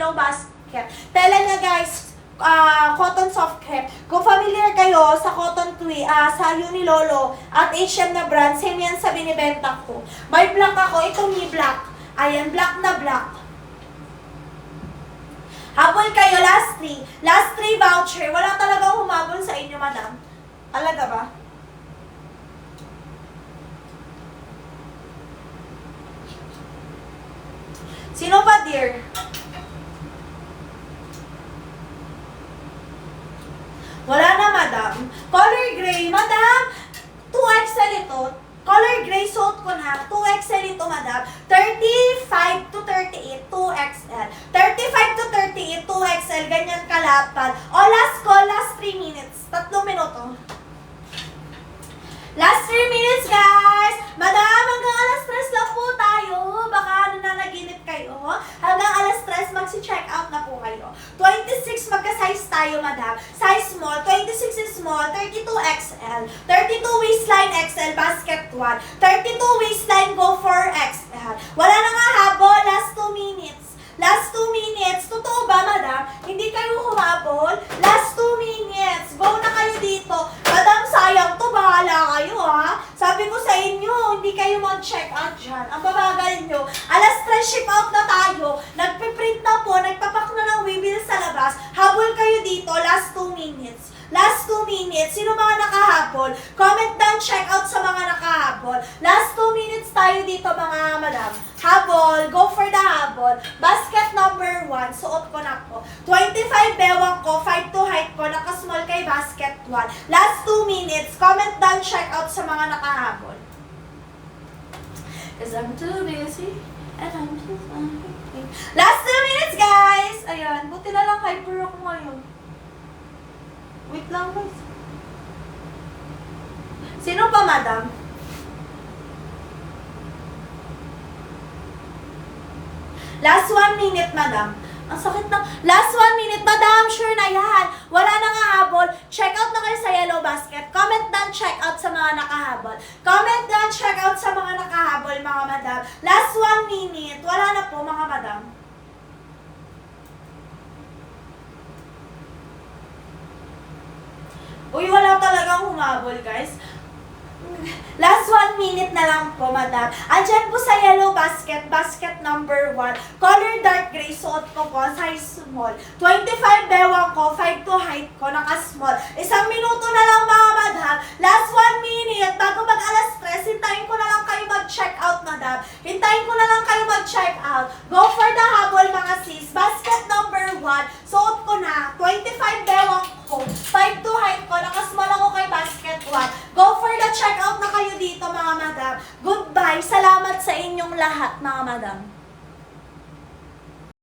yellow basket. Tela niya guys, cotton soft crepe. Kung familiar kayo sa cotton sa Unilolo at H&M na brand, same yan sa binibenta ko. May black ako, ito may black. Ayan, black na black. Habol kayo, last 3. Last 3 voucher. Wala talagang humabol sa inyo, madam. Talaga ba? Sino pa, dear? Wala na, madam. Color gray, madam. 2XL ito. Color gray, suot ko na. 2XL ito, madam. 35 to 38, 2XL. 35 to 38, 2XL. Ganyan kalapad. O, last call, last 3 minutes. 3 minuto. Last 3 minutes, guys. Madam, hanggang alas 3 lang po tayo. Baka nananaginip kayo. Hanggang alas 3, magsi-check out na po kayo. 26, magka-size tayo, madam. Size small. 26 is small. 32 XL. 32 waistline XL, basket 1. 32 waistline, go for XL. Wala na nga habol. Last 2 minutes. Last 2 minutes. Totoo ba, madam? Hindi kayo humabol? Last 2 minutes. Go na kayo dito. Madam, sayang to. Bahala kayo, ha? Sabi ko sa inyo, hindi kayo mag-check out dyan. Ang babagal nyo. Alas 3, ship out na tayo. Nagpiprint na po. Nagpapak na ng waybill sa labas. Habol kayo dito. Last 2 minutes. Last 2 minutes. Sino mga nakahabol? Comment down, check out sa mga nakahabol. Last 2 minutes tayo dito, mga madam. Habol. Go for the habol. Basket number 1. Suot ko na po. 25 bewang ko. 5 to height ko. Nakasmall kay basket 1. Last 2 minutes. Comment down, check out sa mga nakahabol. Cause I'm too busy. And I'm too busy. Last 2 minutes, guys! Ayan. Buti na lang hyper ako ngayon. Wait lang, guys. Sino pa, madam? Last 1 minute, madam. Ang sakit na. Last 1 minute, madam. Sure na yan. Wala na nga habol. Check out na kayo sa yellow basket. Comment down, check out sa mga nakahabol. Comment down, check out sa mga nakahabol, mga madam. Last 1 minute. Wala na po, mga madam. Uy, wala talagang humabol, guys. Last 1 minute na lang po, madam. Andyan po sa yellow basket, basket number 1. Color dark gray, suot ko po, size small. 25 bewang ko, 5 to height ko, naka-small. 1 minuto na lang, mga madam. Last 1 minute, bago mag alas 3, hintayin ko na lang kayo mag-check out, madam. Hintayin ko na lang kayo mag-check out. Go for the habol, mga sis. Basket number 1, suot ko na. 25 bewang ko, 5 to height ko, naka-small ako kay basket 1. Go for the check out na kayo dito, mga madam. Goodbye. Salamat sa inyong lahat, mga madam.